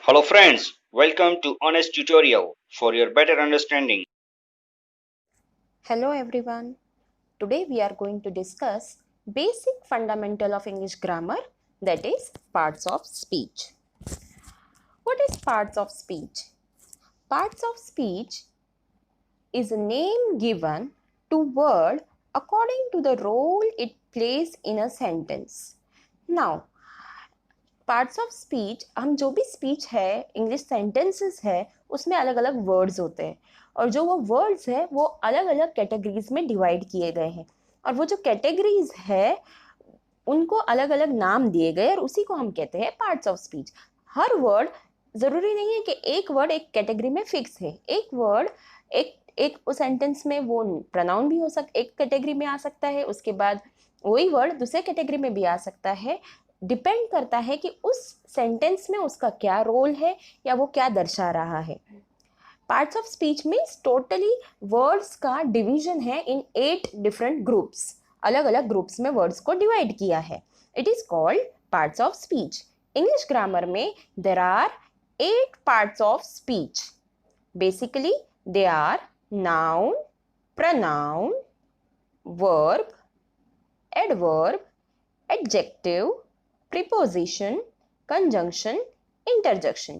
Hello friends, welcome to Honest Tutorial for your better understanding. Hello everyone. Today we are going to discuss basic fundamental of English grammar, that is parts of speech. What is parts of speech? Parts of speech is a name given to word according to the role it plays in a sentence. Now, parts of speech, हम जो भी speech है, English sentences है, उसमें अलग अलग words होते हैं और जो वो वर्ड्स है वो अलग अलग कैटेगरीज में डिवाइड किए गए हैं और वो जो कैटेगरीज है उनको अलग अलग नाम दिए गए और उसी को हम कहते हैं parts of speech. Her word ज़रूरी नहीं है कि एक वर्ड एक कैटेगरी में फिक्स है. एक वर्ड एक एक उस सेंटेंस में वो प्रोनाउन भी हो सकता, एक कैटेगरी में आ सकता है, उसके बाद वही वर्ड दूसरे कैटेगरी में भी आ सकता है. डिपेंड करता है कि उस सेंटेंस में उसका क्या रोल है या वो क्या दर्शा रहा है. Parts of speech means totally words का डिवीजन है इन 8 डिफरेंट ग्रुप्स. अलग अलग ग्रुप्स में वर्ड्स को डिवाइड किया है. It is called parts of speech. English grammar में there are 8 parts of speech. Basically they are noun, pronoun, verb, adverb, adjective, preposition, conjunction, interjection.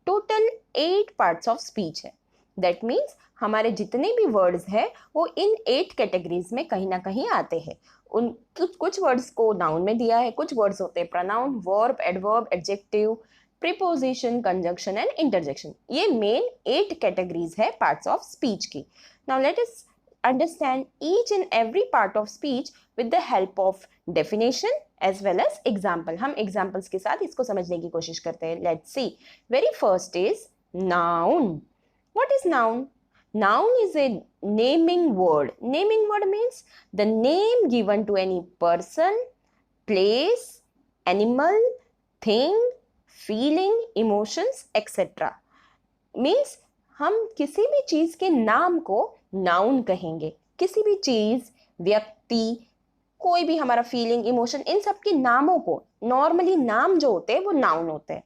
Total 8 parts of speech है. That means हमारे जितने भी words हैं वो इन 8 categories में कहीं ना कहीं आते हैं. उन कुछ वर्ड्स को नाउन में दिया है, कुछ वर्ड्स होते हैं pronoun, verb, adverb, adjective, preposition, conjunction and interjection. ये मेन 8 कैटेगरीज है पार्ट्स ऑफ स्पीच की. Now let us understand each and every part of speech with the help of definition as well as example. हम examples के साथ इसको समझने की कोशिश करते हैं. Let's see. Very first is noun. What is noun? Noun is a naming word. Naming word means the name given to any person, place, animal, thing, feeling, emotions, etc. Means हम किसी भी चीज के नाम को नाउन कहेंगे. किसी भी चीज, व्यक्ति, कोई भी हमारा फीलिंग, इमोशन, इन सब के नामों को, नॉर्मली नाम जो होते हैं वो नाउन होते हैं.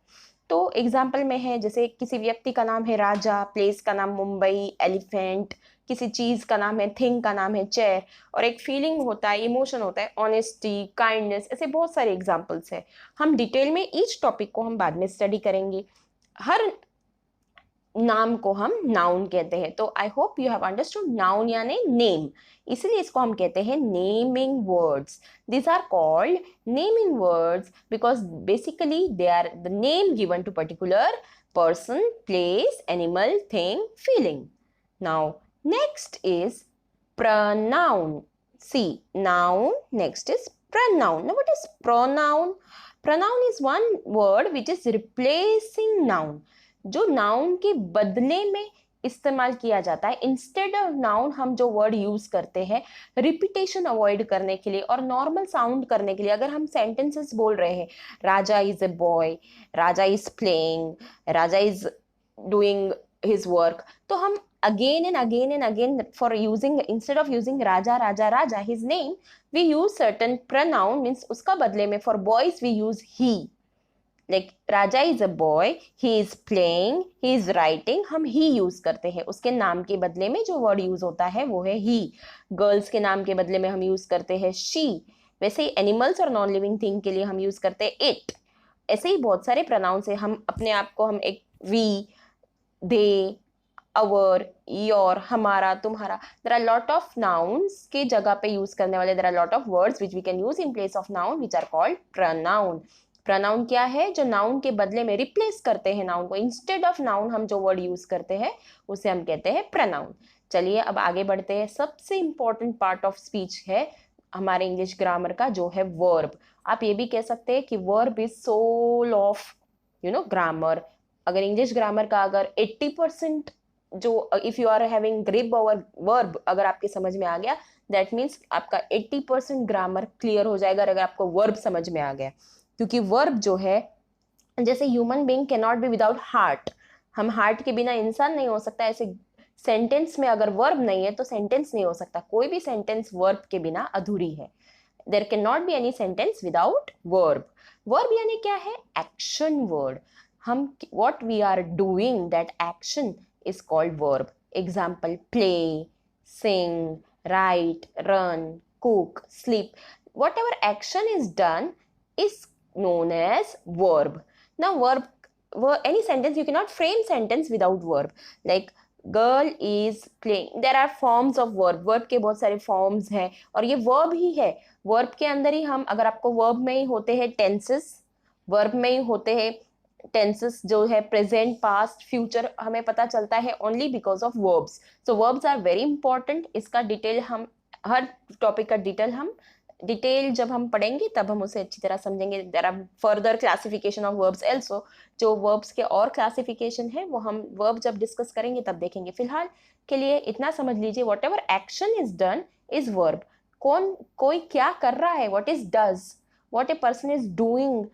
तो एग्जाम्पल में है जैसे किसी व्यक्ति का नाम है राजा, प्लेस का नाम मुंबई, एलिफेंट, किसी चीज का नाम है, थिंग का नाम है चेयर, और एक फीलिंग होता है, इमोशन होता है ऑनेस्टी, काइंडनेस. ऐसे बहुत सारे एग्जाम्पल्स है. हम डिटेल में ईच टॉपिक को हम बाद में स्टडी करेंगे. हर नाम को हम नाउन कहते हैं. तो I hope you have understood. Noun यानी नेम, इसलिए इसको हम कहते हैं naming words. This are called naming words because basically they are the name given to particular person, place, animal, thing, feeling. Now next is pronoun. See, noun, next is pronoun. Now what is pronoun? Pronoun is one word which is replacing noun. जो noun के बदले में इस्तेमाल किया जाता है. Instead of noun हम जो वर्ड यूज करते हैं रिपीटेशन अवॉइड करने के लिए और नॉर्मल साउंड करने के लिए. अगर हम सेंटेंसेस बोल रहे हैं, Raja is a boy, Raja is playing, Raja is doing his work, तो हम again and again and again for using, instead of using raja raja raja his name, we use certain pronoun. means उसका बदले में for boys we use he. like Raja is a boy, he is playing, he is writing, हम ही use करते हैं. उसके नाम के बदले में जो वर्ड यूज होता है वो है ही. गर्ल्स के नाम के बदले में हम यूज करते हैं शी. वैसे ही एनिमल्स और नॉन लिविंग थिंग के लिए हम यूज करते हैं इट. ऐसे ही बहुत सारे प्रोनाउंस है. हम अपने आप को हम एक वी, दे, अवर, योर, हमारा, तुम्हारा, there are lot of nouns के जगह पे यूज करने वाले, there are lot of words which we can use in place of noun which are called pronoun. pronoun क्या है? जो नाउन के बदले में रिप्लेस करते हैं नाउन को. इंस्टेड ऑफ नाउन हम जो वर्ड यूज करते हैं उसे हम कहते हैं pronoun. चलिए अब आगे बढ़ते हैं. सबसे इंपॉर्टेंट पार्ट ऑफ स्पीच है हमारे इंग्लिश ग्रामर का जो है वर्ब. आप ये भी कह सकते हैं कि verb is soul of grammar. अगर इंग्लिश ग्रामर का अगर 80% जो if you are having grip over verb अगर आपके समझ में आ गया, दैट मीन्स आपका 80% ग्रामर क्लियर हो जाएगा अगर आपको वर्ब समझ में आ गया. क्योंकि वर्ब जो है, जैसे human being can not be without heart, हम हार्ट के बिना इंसान नहीं हो सकता. ऐसे सेंटेंस में अगर वर्ब नहीं है तो सेंटेंस नहीं हो सकता. कोई भी सेंटेंस वर्ब के बिना अधूरी है. There can not be any sentence without verb. Verb यानी क्या है? Action word. हम what we are doing, that action is called verb. Example, play, sing, write, run, cook, sleep. Whatever action is done is known as verb. Now verb, any sentence, you cannot frame sentence without verb. Like girl is playing, there are forms of verb, verb के बहुत सारे forms हैं और ये verb ही है. Verb के अंदर ही हम, अगर आपको वर्ब में ही होते हैं टेंसेस, वर्ब में ही होते हैं टेंसेस जो है प्रेजेंट, पास्ट, फ्यूचर, हमें पता चलता है only because of verbs. So verbs are very important. इसका डिटेल हम, हर टॉपिक का डिटेल जब हम पढ़ेंगे तब हम उसे अच्छी तरह समझेंगे. There are further classification of verbs also. जो वर्ब्स के और क्लासिफिकेशन है वो हम वर्ब जब डिस्कस करेंगे तब देखेंगे. फिलहाल के लिए इतना समझ लीजिए, what ever action is done is verb. कोई क्या कर रहा है, what is does, what a person is doing,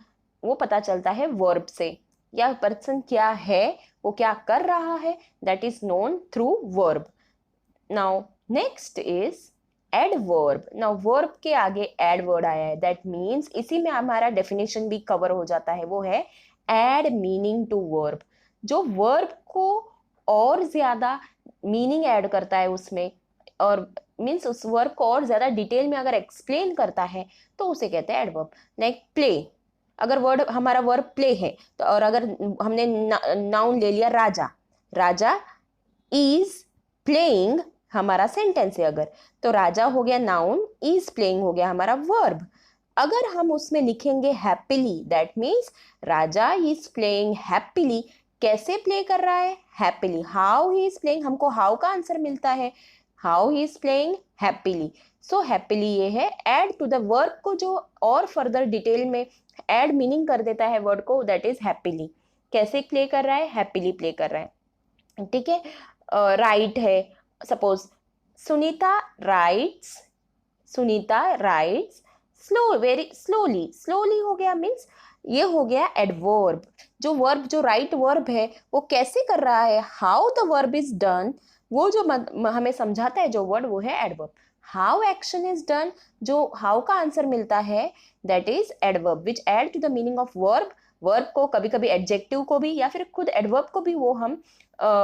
वो पता चलता है वर्ब से. या पर्सन क्या है, वो क्या कर रहा है, that is known through verb. Now next is adverb. Now verb के आगे एडवर्ड आया है, दैट मीन्स इसी में हमारा डेफिनेशन भी कवर हो जाता है, वो है एड मीनिंग टू वर्ब. जो वर्ब को और ज्यादा मीनिंग ऐड करता है उसमें, और मीन्स उस वर्ब को और ज्यादा डिटेल में अगर एक्सप्लेन करता है तो उसे कहते हैं एडवर्ब. लाइक प्ले, अगर वर्ड हमारा वर्ब प्ले है तो, और अगर हमने नाउन ले लिया राजा, राजा इज प्लेइंग हमारा सेंटेंस है अगर, तो राजा हो गया नाउन, इज प्लेइंग हो गया हमारा वर्ब. अगर हम उसमें लिखेंगे happily, that means Raja is playing happily. कैसे प्ले कर रहा है, happily. How he is playing, हमको हाउ का आंसर मिलता है, how he is playing happily. So happily ये है एड टू द वर्ब को, जो और फर्दर डिटेल में एड मीनिंग कर देता है वर्ड को, दैट इज हैप्पीली. कैसे प्ले कर रहा है, हैप्पीली प्ले कर रहा है. ठीक है. राइट है, suppose Sunita rights, Sunita rights slow, very slowly, slowly हो गया, मीन्स ये हो गया एडवर्ब. जो वर्ब, जो राइट वर्ब है वो कैसे कर रहा है, how the verb is done, वो जो हमें समझाता है जो वर्ड, वो है adverb. How action is done, जो हाउ का आंसर मिलता है, that is adverb which add to the meaning of verb. Verb को कभी कभी एडजेक्टिव को भी या फिर खुद एडवर्ब को भी वो हम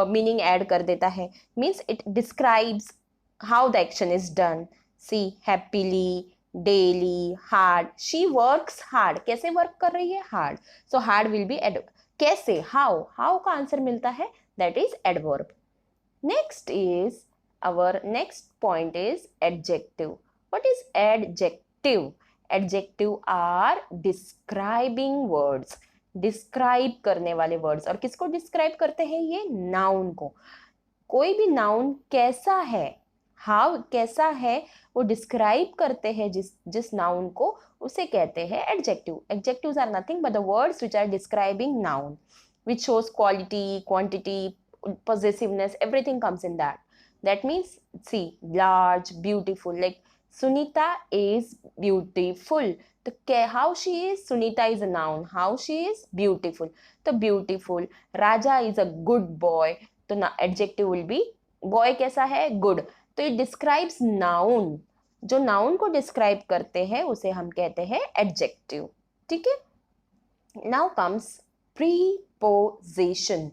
मीनिंग ऐड कर देता है. Means it describes how the action is done. See happily, daily, hard. She works hard, कैसे वर्क कर रही है, hard. So hard will be add. कैसे, हाउ, हाउ का आंसर मिलता है, that is adverb. Next is, our next point is adjective. What is adjective? Adjective are describing words. Describe करने वाले वर्ड्स. और किसको डिस्क्राइब करते हैं, ये नाउन को. कोई भी नाउन कैसा है, हाउ कैसा है, वो डिस्क्राइब करते हैं जिस नाउन को, उसे कहते हैं adjective. Adjectives are nothing but the words which are describing noun, which shows quality, quantity, possessiveness, everything comes in that. That means, see, large, beautiful, like Sunita is beautiful. The how she is, Sunita is a noun, how she is beautiful. The beautiful. Raja is a good boy. तो adjective will be boy कैसा है, good. तो it describes noun. जो noun को describe करते हैं उसे हम कहते हैं adjective. ठीक है. Now comes preposition.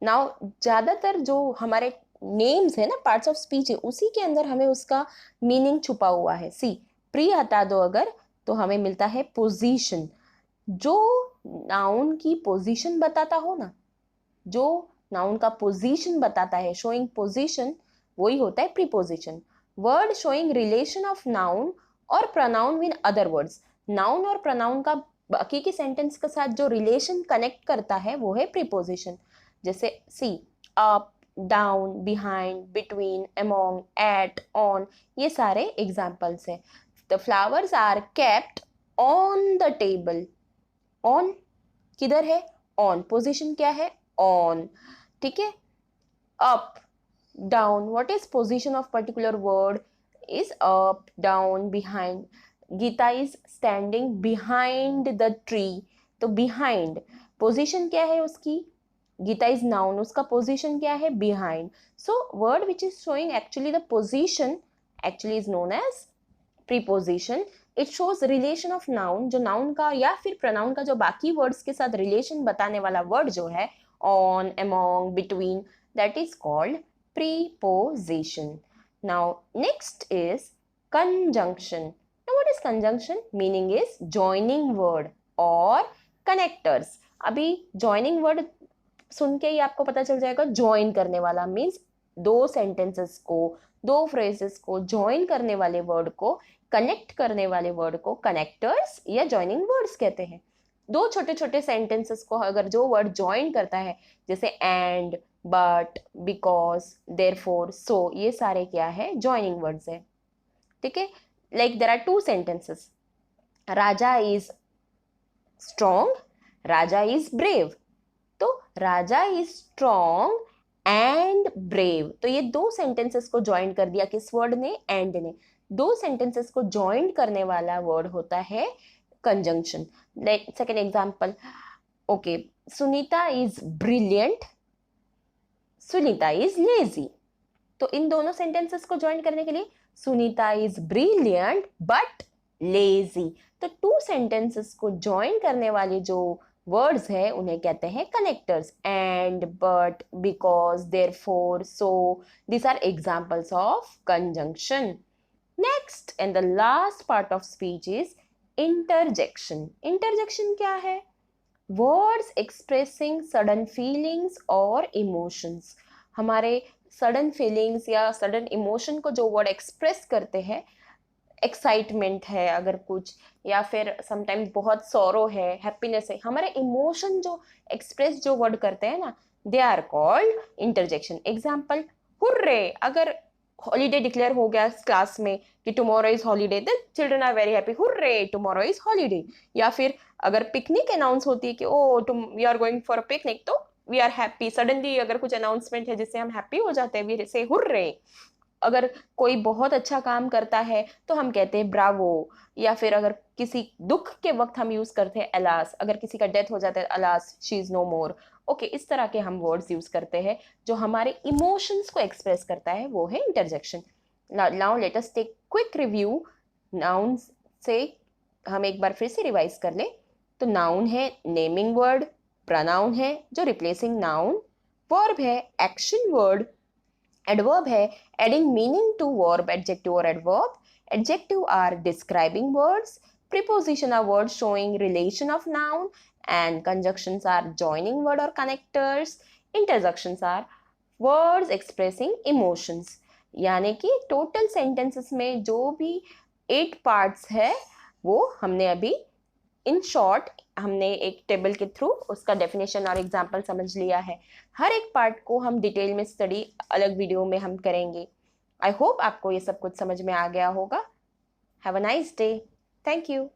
नाउ ज़्यादातर जो हमारे नेम्स है ना, पार्ट्स ऑफ स्पीच है, उसी के अंदर हमें उसका मीनिंग छुपा हुआ है. सी, प्री हटा दो अगर, तो हमें मिलता है पोजीशन. जो नाउन की पोजीशन बताता हो ना, जो नाउन का पोजीशन बताता है, शोइंग पोजीशन, वही होता है preposition. Word showing relation of noun और pronoun with other words. Noun और प्रोनाउन का बाकी के सेंटेंस के साथ जो रिलेशन कनेक्ट करता है वो है प्रीपोजिशन. जैसे see, up, down, behind, between, among, at, on, ये सारे एग्जाम्पल्स हैं. The flowers are kept on the table. On किधर है, ऑन, पोजीशन क्या है, ऑन. ठीक है. Up, down, what is position of particular word, is up, down, behind. Geeta is standing behind the tree. तो बिहाइंड पोजीशन क्या है उसकी, गीता इज नाउन, उसका पोजीशन क्या है, behind. So word which is showing actually the position actually is known as preposition. It shows relation of noun, जो noun का या फिर प्रोनाउन का जो बाकी वर्ड्स के साथ रिलेशन बताने वाला वर्ड जो है, on, among, between, that is called preposition. Now next is conjunction. Now what is conjunction? Meaning is joining word or connectors. अभी joining word सुन के ही आपको पता चल जाएगा, join करने वाला मीन्स दो sentences को, दो phrases को join करने वाले word को, connect करने वाले word को connectors या joining words कहते हैं. दो छोटे छोटे sentences को अगर जो word join करता है, जैसे and, but, because, therefore, so, ये सारे क्या है? joining words है. ठीक है. Like there are two sentences, Raja is strong, Raja is brave. तो Raja is strong and brave, तो ये दो सेंटेंसेस को ज्वाइन कर दिया किस वर्ड ने? एंड ने. दो सेंटेंसेस को ज्वाइन करने वाला वर्ड होता है conjunction. Like second example, okay, Sunita is brilliant, Sunita is lazy. तो इन दोनों सेंटेंसेस को ज्वाइन करने के लिए Sunita is brilliant but lazy. तो टू सेंटेंसेस को ज्वाइन करने वाले जो वर्ड्स है उन्हें कहते हैं connectors. And, but, because, therefore, so, these are examples of conjunction. Next and the last part of speech is interjection. Interjection क्या है? Words expressing sudden feelings or emotions. हमारे सडन फीलिंग्स या सडन इमोशन को जो word express करते हैं, excitement है अगर कुछ, या फिर समटाइम्स बहुत सॉरो है, हैप्पीनेस है, हमारे इमोशन जो एक्सप्रेस जो वर्ड करते हैं ना, they are called interjection. Example, hurray, अगर हॉलीडे डिक्लेयर हो गया क्लास में कि tomorrow is holiday, the children are very happy, hurray tomorrow is holiday. या फिर अगर पिकनिक अनाउंस होती है कि oh we are going for a picnic, तो वी आर हैप्पी. सडनली अगर कुछ अनाउंसमेंट है जिससे हम हैप्पी हो जाते हैं, वी से हुर्रे. अगर कोई बहुत अच्छा काम करता है तो हम कहते हैं ब्रावो. या फिर अगर किसी दुख के वक्त हम यूज करते हैं अलास, अगर किसी का डेथ हो जाता है, alas she is no more. Okay, इस तरह के हम वर्ड्स यूज करते हैं जो हमारे इमोशंस को एक्सप्रेस करता है, वो है interjection. Now let us take quick review. Noun से हम एक बार फिर से रिवाइज कर ले. तो नाउन है नेमिंग वर्ड, प्रोनाउन है जो रिप्लेसिंग नाउन, वर्ब है एक्शन वर्ड, एडवर्ब है adding meaning to verb, adjective और adverb. Adjective are describing words, preposition are words showing relation of noun, and conjunctions are joining word और connectors. Interjections are words expressing emotions. यानी कि total sentences में जो भी 8 parts है वो हमने अभी इन शॉर्ट हमने एक टेबल के थ्रू उसका डेफिनेशन और एग्जाम्पल समझ लिया है. हर एक पार्ट को हम डिटेल में स्टडी अलग वीडियो में हम करेंगे. आई होप आपको ये सब कुछ समझ में आ गया होगा. Have a nice day. Thank you.